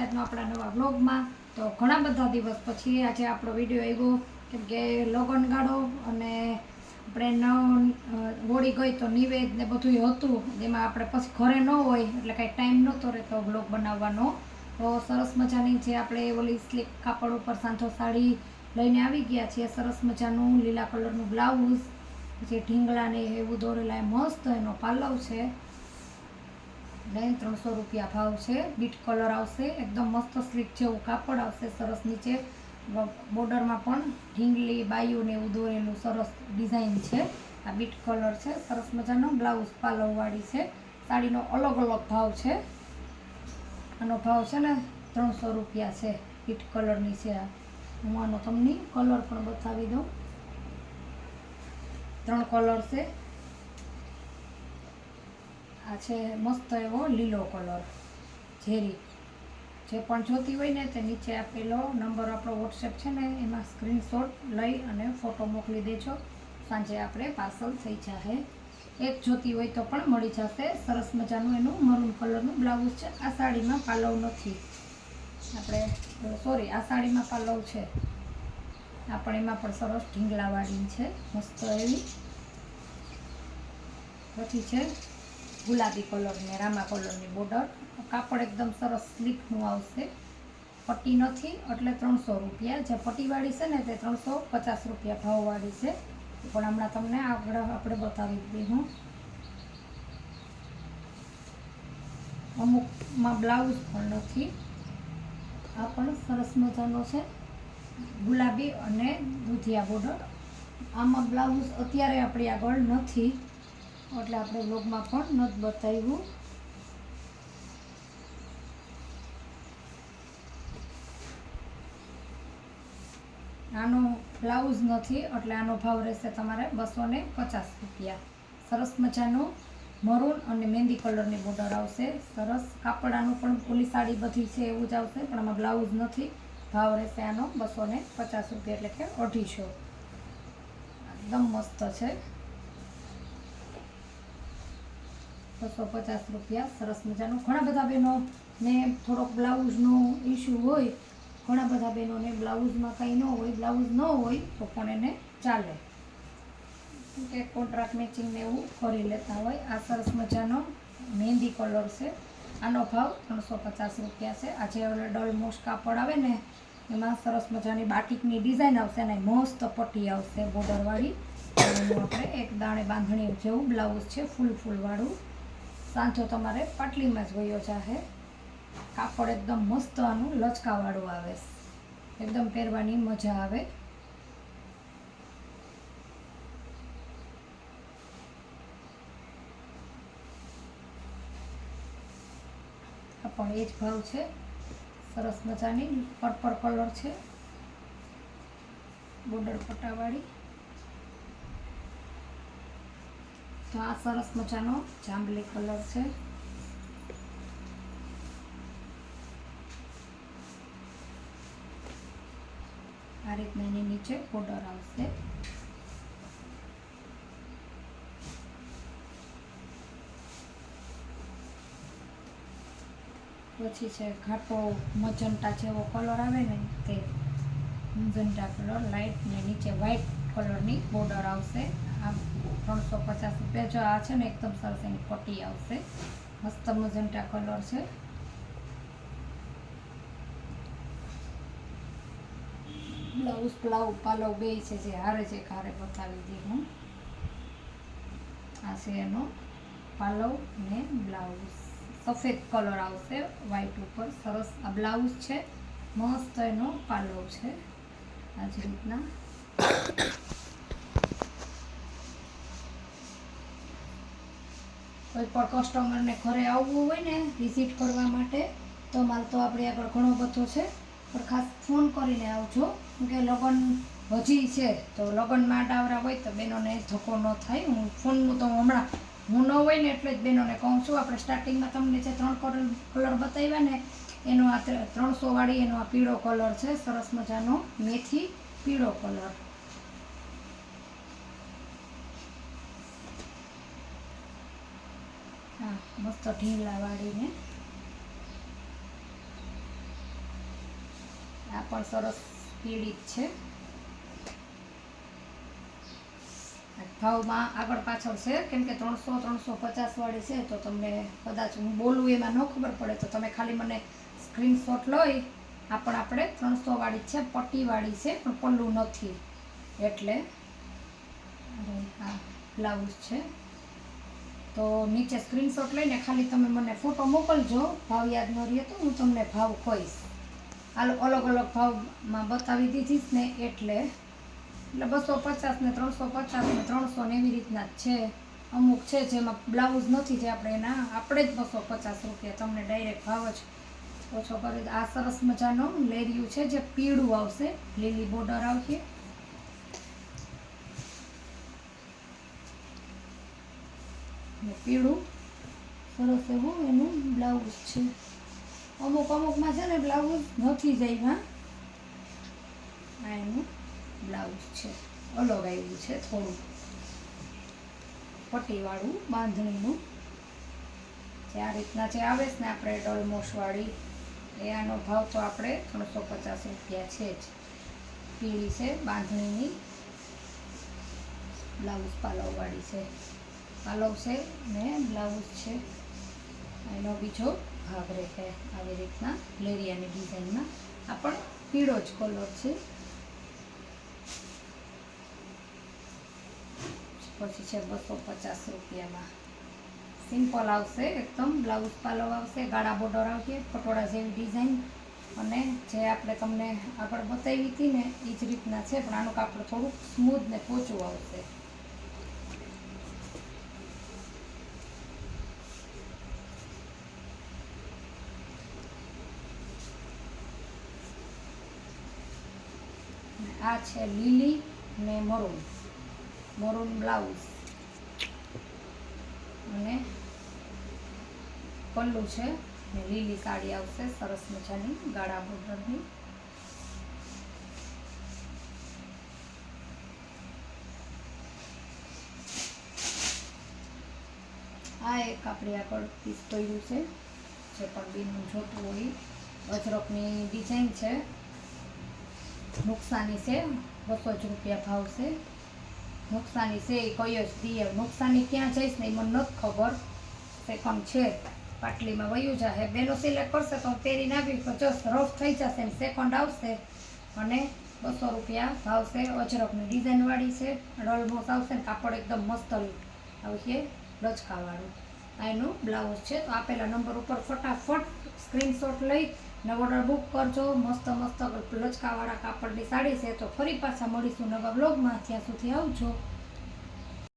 આજનો આપણા નવા વ્લોગમાં. તો ઘણા બધા દિવસ પછી આજે આપણો વિડીયો આવ્યો, કેમ કે લગ્ન ગાળો અને આપણે હોળી ગઈ તો નિવેદ ને બધું હતું, એમાં આપણે પછી ઘરે ન હોય એટલે કાંઈ ટાઈમ નહોતો રહેતો વ્લોગ બનાવવાનો. તો સરસ મજાની જે આપણે ઓલી સ્લીક કાપડ ઉપર સાંધો સાડી લઈને આવી ગયા છીએ, સરસ મજાનું લીલા કલરનું બ્લાઉઝ, પછી ઢીંગલા ને એવું દોરેલા મસ્ત એનો પાલવ છે. 300 રૂપિયા ભાવ છે. બીટ કલર આવશે, એકદમ મસ્ત સ્લીક જેવું કાપડ આવશે. સરસ નીચે બોર્ડરમાં પણ ઢીંગલી બાયું ને એવું દોરેલું સરસ ડિઝાઇન છે. આ બીટ કલર છે, સરસ મજાનો બ્લાઉઝ પાલવ વાળી છે. સાડીનો અલગ અલગ ભાવ છે. આનો ભાવ છે ને 300 રૂપિયા છે. બીટ કલરની છે. હું આનો તમને કલર પણ બતાવી દઉં. 3 કલર છે. આ છે મસ્ત એવો લીલો કલર, ઝેરી. જે પણ જોતી હોય ને તે નીચે આપેલો નંબર આપણો વોટ્સએપ છે ને એમાં સ્ક્રીનશોટ લઈ અને ફોટો મોકલી દેજો. સાંજે આપણે પાર્સલ થઈ જશે. એક જોતી હોય તો પણ મળી જશે. સરસ મજાનું એનું મરૂન કલરનું બ્લાઉઝ છે. આ સાડીમાં પાલવ નથી, આ સાડીમાં પાલવ છે. આપણે એમાં પણ સરસ ઢીંગલાવાળી છે, મસ્ત એવી. પછી છે ગુલાબી કલરની રામા કલરની બોર્ડર. કાપડ એકદમ સરસ સ્લીકનું આવશે. પટ્ટી નથી એટલે 300 રૂપિયા. જે પટ્ટીવાળી છે ને તે 350 રૂપિયા ભાવવાળી છે. પણ હમણાં તમને આગળ આપણે બતાવી દઈશું. અમુકમાં બ્લાઉઝ પણ નથી. આ પણ સરસ મજાનો છે, ગુલાબી અને દૂધિયા બોર્ડર. આમાં બ્લાઉઝ અત્યારે આપણી આગળ નથી એટલે આપણે વ્લોગમાં પણ નથી બતાવ્યું. આનો બ્લાઉઝ નથી એટલે આનો ભાવ રહેશે તમારે 250 રૂપિયા. સરસ મજાનું મરૂન અને મહેંદી કલરની બોર્ડર આવશે. સરસ કાપડાનું પણ ઓલી સાડી બધી છે એવું જ આવશે, પણ આમાં બ્લાઉઝ નથી. ભાવ રહેશે આનો 250 રૂપિયા એટલે કે 250. એકદમ મસ્ત છે. 250 રૂપિયા. સરસ મજાનું. ઘણા બધા બહેનોને થોડોક બ્લાઉઝનો ઇસ્યુ હોય, ઘણા બધા બહેનોને બ્લાઉઝમાં કંઈ ન હોય, બ્લાઉઝ ન હોય તો પણ એને ચાલે, કે કોન્ટ્રાક્ટ મેચિંગ ને એવું કરી લેતા હોય. આ સરસ મજાનો મહેંદી કલર છે. આનો ભાવ 350 રૂપિયા છે. આ જે ડલ મોસ્ટ કાપડ આવે ને એમાં સરસ મજાની બાટિકની ડિઝાઇન આવશે અને મસ્ત પટ્ટી આવશે બોર્ડરવાળી. આપણે એક દાણે બાંધણી જેવું બ્લાઉઝ છે, ફૂલવાળું. સાંધો તમારે પાટલીમાં જ વયો જાહે. કાપડ એકદમ મસ્ત આનું લચકાવાળું આવે, એકદમ પહેરવાની મજા આવે. આ પણ એ જ ભાવ છે. સરસ મજાની પર્પલ કલર છે, બોર્ડર પટ્ટાવાળી. તો આ સરસ મજાનો જાંબલી કલર છે. આ રીતના એની નીચે બોર્ડર આવશે. પછી છે ઘાટો મજંટા જેવો કલર આવે ને તે મજંટા કલર લાઇટ ને નીચે વ્હાઇટ કલરની બોર્ડર આવશે. આ 350 રૂપિયા. જો આ છે ને એકદમ સરસ એની પટ્ટી આવશે. મસ્ત મજંટા કલર છે. બ્લાઉઝ પાલવ બે છે, જે હારે છે હારે બતાવી દી હું. આ છે એનો પાલવ ને બ્લાઉઝ. સફેદ કલર આવશે વ્હાઈટ ઉપર. સરસ આ બ્લાઉઝ છે, મસ્ત એનો પાલવ છે. આ જ રીતના કોઈ પણ કસ્ટમરને ઘરે આવવું હોય ને વિઝિટ કરવા માટે તો માલ તો આપણી આગળ ઘણો બધો છે, પણ ખાસ ફોન કરીને આવજો. કે લગ્ન હજી છે તો લગ્નમાં આડાવરા હોય તો બહેનોને ધક્કો ન થાય. ફોનનું તો હમણાં હું ન હોય ને એટલે જ બહેનોને કહું છું. આપણે સ્ટાર્ટિંગમાં તમને જે 3 કલર બતાવ્યા ને એનો આ 300 વાળી એનો આ પીળો કલર છે. સરસ મજાનો મેથી પીળો કલર. હા, મસ્ત ઢીંગલા વાળીને આ પણ સરસ પીળી જ છે. ભાવમાં આગળ પાછળ છે, કેમ કે 300-350 વાળી છે, તો તમને કદાચ હું બોલું એમાં ન ખબર પડે તો તમે ખાલી મને સ્ક્રીનશોટ લઈ. આ પણ આપણે 300 વાળી છે, પટ્ટીવાળી છે, પણ પલ્લું નથી. એટલે આ બ્લાઉઝ છે. તો નીચે સ્ક્રીનશોટ લઈને ખાલી તમે મને ફોટો મોકલજો. ભાવ યાદ ન રહે તો હું તમને ભાવ કહીશ. અલગ અલગ ભાવમાં બતાવી દીધીશ ને એટલે 250 ને 350 ને 300 ને એવી રીતના જ છે. અમુક છે જેમાં બ્લાઉઝ નથી, જે આપણે જ 250 રૂપિયા તમને ડાયરેક્ટ ભાવ જ ઓછો કરી. આ સરસ મજાનો લેરિયું છે, જે પીળું આવશે, લીલી બોર્ડર આવશે. પીળું સરસ એવું એનું બ્લાઉઝ છે. અમુકમાં છે ને બ્લાઉઝ નથી જઈમાં. આ એનું બ્લાઉઝ છે, અલગ આવ્યું છે, થોડું પટ્ટીવાળું બાંધણીનું. જે આ રીતના જે આવે છે ને આપણે ડોલમોશવાળી, એ આનો ભાવ તો આપણે 350 રૂપિયા છે જ. પીળી છે, બાંધણીની બ્લાઉઝ પાલવવાળી છે. પાલવ છે ને બ્લાઉઝ છે. એનો બીજો ભાગ રહે આવી રીતના લેરિયાની ડિઝાઇનમાં. આ પણ પીળો જ કલર છે. પછી છે 250 રૂપિયામાં સિમ્પલ આવશે એકદમ. બ્લાઉઝ પાલવ આવશે, ગાળા બોર્ડર આવશે, પટોળા જેવી ડિઝાઇન. અને જે આપણે તમને આગળ બતાવી હતી ને એ જ રીતના છે, પણ આનું કાપડ થોડુંક સ્મૂથ ને પોચું આવશે. આ છે લીલી ને મરૂન બ્લાઉઝ, અને પલ્લું છે ને લીલી સાડી આવશે સરસ મજાની ગાળા બોર્ડરની. આ એક આપણી આગળ પીસ પડ્યું છે, જે પણ બીનું જોતું હોય. અજરકની ડિઝાઇન છે, નુકસાની છે, 200 રૂપિયા ભાવ છે. નુકસાની છે એ કઈ જ દઈએ, નુકસાની ક્યાં જઈશ ને એ મને નથી ખબર. સેકન્ડ છે, પાટલીમાં વયું જશે. બેનો સિલેક્ટ કરશે તો પહેરી નાખી, તો જસ્ટ રફ થઈ જશે ને સેકન્ડ આવશે. અને 200 રૂપિયા ભાવ છે. અજરકની ડિઝાઇનવાળી છે, ડલમોસ આવશે ને કાપડ એકદમ મસ્ત આવશે, લચકાવાળું. આ એનું બ્લાઉઝ છે. તો આપેલા નંબર ઉપર ફટાફટ સ્ક્રીનશોટ લઈ ને ઓર્ડર બુક કરજો. મસ્ત લચકાવાળા કાપડની સાડી છે. તો ફરી પાછા મળીશું નવા બ્લોગમાં. ત્યાં સુધી આવજો.